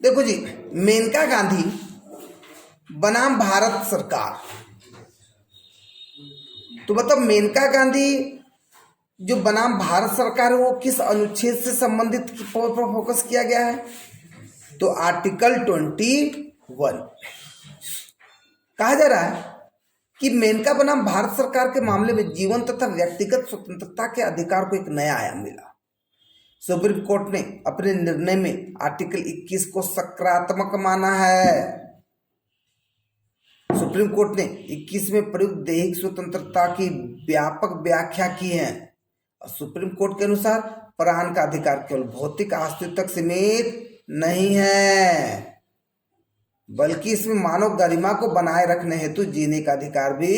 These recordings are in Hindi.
देखो जी, मेनका गांधी बनाम भारत सरकार। तो मतलब मेनका गांधी जो बनाम भारत सरकार है वो किस अनुच्छेद से संबंधित पर फोकस किया गया है? तो आर्टिकल 21 कहा जा रहा है कि मेनका बनाम भारत सरकार के मामले में जीवन तथा व्यक्तिगत स्वतंत्रता के अधिकार को एक नया आयाम मिला। सुप्रीम कोर्ट ने अपने निर्णय में आर्टिकल 21 को सकारात्मक माना है। सुप्रीम कोर्ट ने 21 में प्रयुक्त दैहिक स्वतंत्रता की व्यापक व्याख्या की है और सुप्रीम कोर्ट के अनुसार प्राण का अधिकार केवल भौतिक अस्तित्व तक सीमित नहीं है, बल्कि इसमें मानव गरिमा को बनाए रखने हेतु जीने का अधिकार भी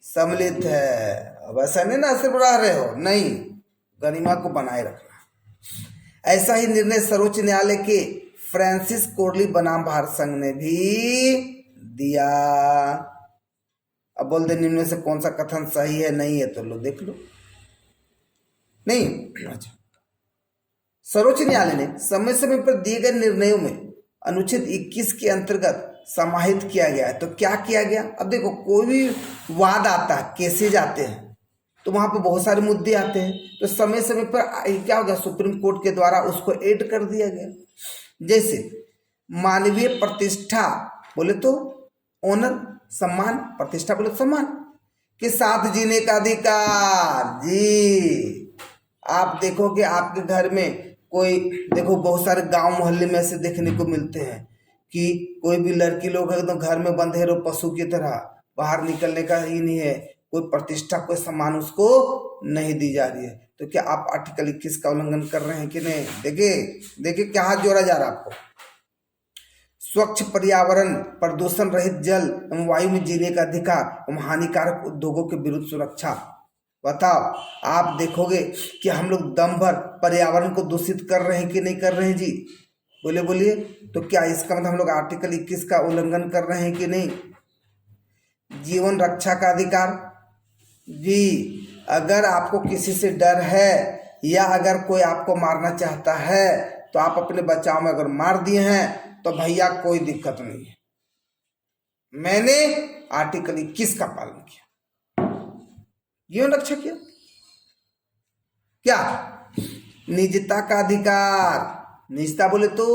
सम्मिलित है। अब ऐसा नहीं ना सिर्फ रह रहे हो, नहीं, गरिमा को बनाए रखना। ऐसा ही निर्णय सर्वोच्च न्यायालय के फ्रांसिस कोर्ली बनाम भारत संघ ने भी दिया। अब बोल दे निम्न में से कौन सा कथन सही है नहीं है, तो लो देख लो। नहीं, अच्छा, सर्वोच्च न्यायालय ने समय समय पर दिए गए निर्णयों में अनुच्छेद 21 के अंतर्गत समाहित किया गया है। तो क्या किया गया? अब देखो, कोई भी वाद आता है, केसेज आते हैं, तो वहां पर बहुत सारे मुद्दे आते हैं, तो समय समय पर क्या हो गया, सुप्रीम कोर्ट के द्वारा उसको ऐड कर दिया गया। जैसे मानवीय प्रतिष्ठा बोले तो ऑनर, सम्मान, प्रतिष्ठा बोले तो सम्मान के साथ जीने का अधिकार। जी, आप देखो कि आपके घर में कोई, देखो बहुत सारे गांव मोहल्ले में ऐसे देखने को मिलते हैं कि कोई भी लड़की लोग एकदम घर में बंधे रहो पशु की तरह, बाहर निकलने का ही नहीं है, कोई प्रतिष्ठा कोई सम्मान उसको नहीं दी जा रही है। तो क्या आप आर्टिकल 21 का उल्लंघन कर रहे हैं कि नहीं? देखिए देखिए क्या हाथ जोड़ा जा रहा है आपको। स्वच्छ पर्यावरण, प्रदूषण रहित जल एवं वायु में जीने का अधिकार एवं हानिकारक उद्योगों के विरुद्ध सुरक्षा। बताओ, आप देखोगे कि हम लोग दम भर पर्यावरण को दूषित कर रहे हैं कि नहीं कर रहे हैं? जी बोले, बोलिए। तो क्या इसका मतलब हम लोग आर्टिकल 21 का उल्लंघन कर रहे हैं कि नहीं? जीवन रक्षा का अधिकार। जी, अगर आपको किसी से डर है या अगर कोई आपको मारना चाहता है तो आप अपने बचाव में अगर मार दिए हैं तो भैया कोई दिक्कत नहीं है, मैंने आर्टिकल 21 का पालन किया, जीवन रक्षा किया। क्या? निजता का अधिकार। निजता बोले तो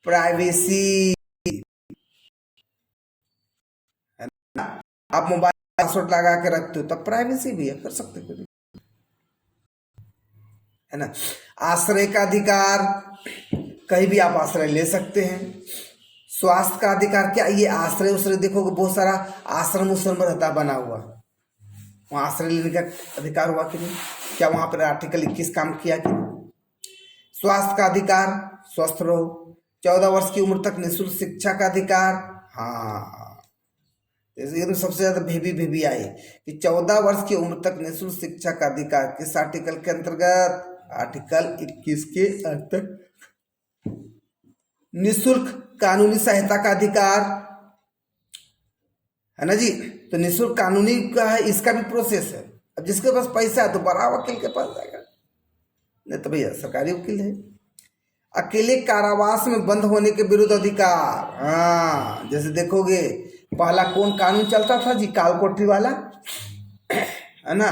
प्राइवेसी, है ना? आप मोबाइल पासवर्ड लगा के रखते हो तब प्राइवेसी भी है, कर सकते हो, है ना? आश्रय का अधिकार, कहीं भी आप आश्रय ले सकते हैं। स्वास्थ्य का अधिकार, क्या ये आश्रय उश्रय देखोगे बहुत सारा आश्रम उश्रम रहता बना हुआ, वहां आश्रय लेने का अधिकार हुआ कि नहीं? क्या वहां पर आर्टिकल 21 काम किया कि नहीं? स्वास्थ्य का अधिकार, स्वस्थ रहो। 14 वर्ष की उम्र तक निःशुल्क शिक्षा का अधिकार। हाँ, एकदम सबसे ज्यादा भेबी आई कि 14 वर्ष की उम्र तक निःशुल्क शिक्षा का अधिकार किस आर्टिकल के अंतर्गत? आर्टिकल 21 के अंतर्गत। निःशुल्क कानूनी सहायता का अधिकार, है ना जी? तो निःशुल्क कानूनी का है, इसका भी प्रोसेस है। अब जिसके पास पैसा है तो बड़ा वकील के पास जाएगा, नहीं तो भैया सरकारी वकील है। अकेले कारावास में बंद होने के विरुद्ध अधिकार। हाँ, जैसे देखोगे पहला कौन कानून चलता था जी, कालकोठरी वाला, है ना?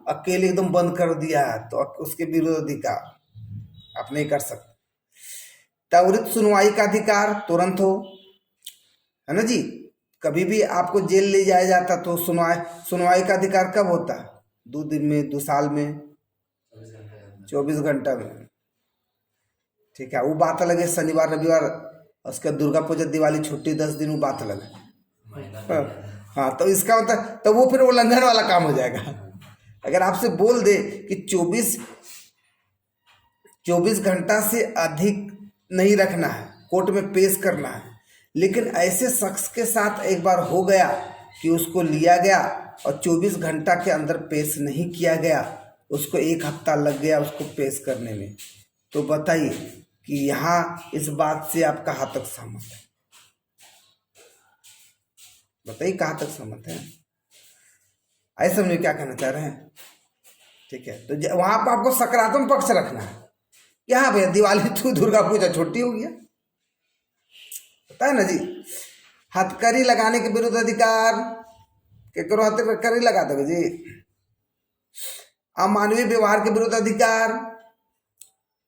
अकेले एकदम बंद कर दिया है तो उसके विरुद्ध अधिकार आप नहीं कर सकते। त्वरित सुनवाई का अधिकार, तुरंत हो, है ना जी? कभी भी आपको जेल ले जाया जाता तो सुनवाई का अधिकार कब होता? 2 दिन में, 2 साल में, 24 घंटा में। ठीक है, वो बात अलग है। शनिवार रविवार, उसका दुर्गा पूजा दिवाली छुट्टी 10 दिन, वो बात अलग है। हाँ, तो इसका मतलब तो वो फिर उल्लंघन वाला काम हो जाएगा। अगर आपसे बोल दे कि 24 घंटा से अधिक नहीं रखना है, कोर्ट में पेश करना है, लेकिन ऐसे शख्स के साथ एक बार हो गया कि उसको लिया गया और 24 घंटा के अंदर पेश नहीं किया गया, उसको 1 हफ्ता लग गया उसको पेश करने में, तो बताइए कि यहाँ इस बात से आप कहाँ तक सहमत है? बताइए कहाँ तक सहमत है? ऐसा में क्या कहना चाह रहे हैं? ठीक है, तो वहां पर आपको सकारात्मक पक्ष रखना है। यहाँ भैया दिवाली तो दुर्गा पूजा छुट्टी हो गया, पता है ना जी। हथकड़ी लगाने के विरुद्ध अधिकार, क्या करो हथकड़ी लगा दोगे जी। अमानवीय व्यवहार के विरुद्ध अधिकार,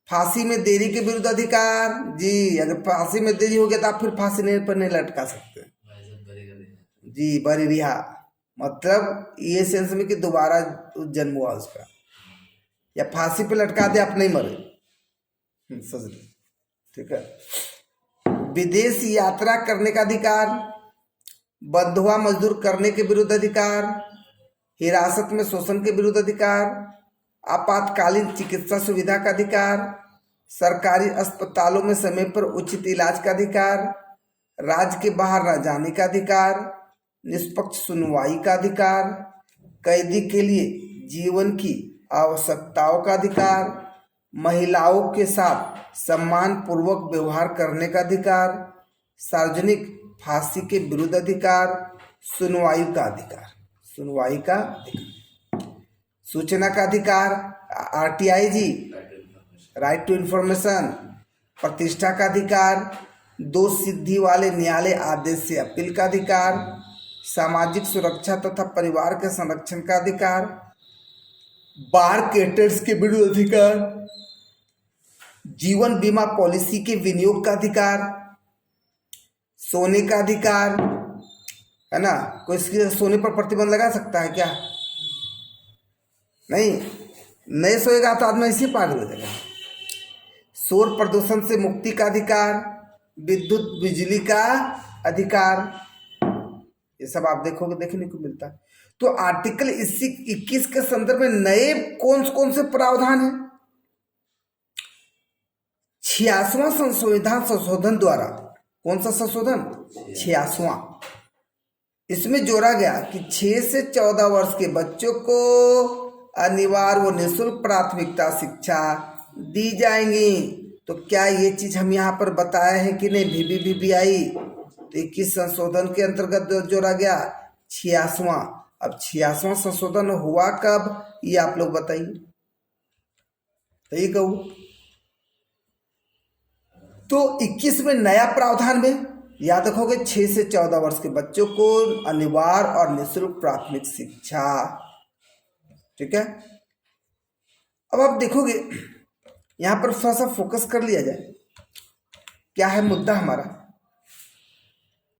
फांसी में देरी के विरुद्ध अधिकार जी। अगर फांसी में देरी हो गया तो आप फिर फांसी नहीं पर नहीं लटका सकते जी, बरी रिहा, मतलब ये सेंस में कि दोबारा जन्म हुआ उसका, या फांसी पे लटका दे आप नहीं मरे, समझ लो, ठीक है। विदेश यात्रा करने का अधिकार, बंधुआ मजदूर करने के विरुद्ध अधिकार, हिरासत में शोषण के विरुद्ध अधिकार, आपातकालीन चिकित्सा सुविधा का अधिकार, सरकारी अस्पतालों में समय पर उचित इलाज का अधिकार, राज्य के बाहर न जाने का अधिकार, निष्पक्ष सुनवाई का अधिकार, कैदी के लिए जीवन की आवश्यकताओं का अधिकार, महिलाओं के साथ सम्मान पूर्वक व्यवहार करने का अधिकार, सार्वजनिक फांसी के विरुद्ध अधिकार, सुनवाई का अधिकार, सुनवाई का अधिकार, सूचना का अधिकार, आरटीआई जी, राइट टू इंफॉर्मेशन, प्रतिष्ठा का अधिकार, दो सिद्धि वाले न्यायालय आदेश से अपील का अधिकार, सामाजिक सुरक्षा तथा परिवार के संरक्षण का अधिकार, बार केटर्स के विरुद्ध अधिकार, जीवन बीमा पॉलिसी के विनियोग का अधिकार, सोने का अधिकार, है ना। कोई सोने पर प्रतिबंध लगा सकता है क्या? नहीं सोएगा तो आदमी इसी पागल हो जाएगा। शोर प्रदूषण से मुक्ति का अधिकार, विद्युत बिजली का अधिकार, ये सब आप देखोगे देखने को मिलता है। तो आर्टिकल 21 के संदर्भ में नए कौन कौन से प्रावधान हैं? 86वां संविधान संशोधन द्वारा, कौन सा संशोधन? 86वां। इसमें जोड़ा गया कि 6 से 14 वर्ष के बच्चों को अनिवार्य व निःशुल्क प्राथमिकता शिक्षा दी जाएंगी। तो क्या ये चीज हम यहाँ पर बताए हैं कि नहीं? VVVBI तो 21 संशोधन के अंतर्गत जोड़ा गया 86वां। अब 86वां संशोधन हुआ कब, ये आप लोग बताइए। तो ये कहूँ तो 21 में नया प्रावधान में याद रखोगे 6 से 14 वर्ष के बच्चों को अनिवार्य और निःशुल्क प्राथमिक शिक्षा, ठीक है। अब आप देखोगे यहां पर थोड़ा सा फोकस कर लिया जाए, क्या है मुद्दा हमारा?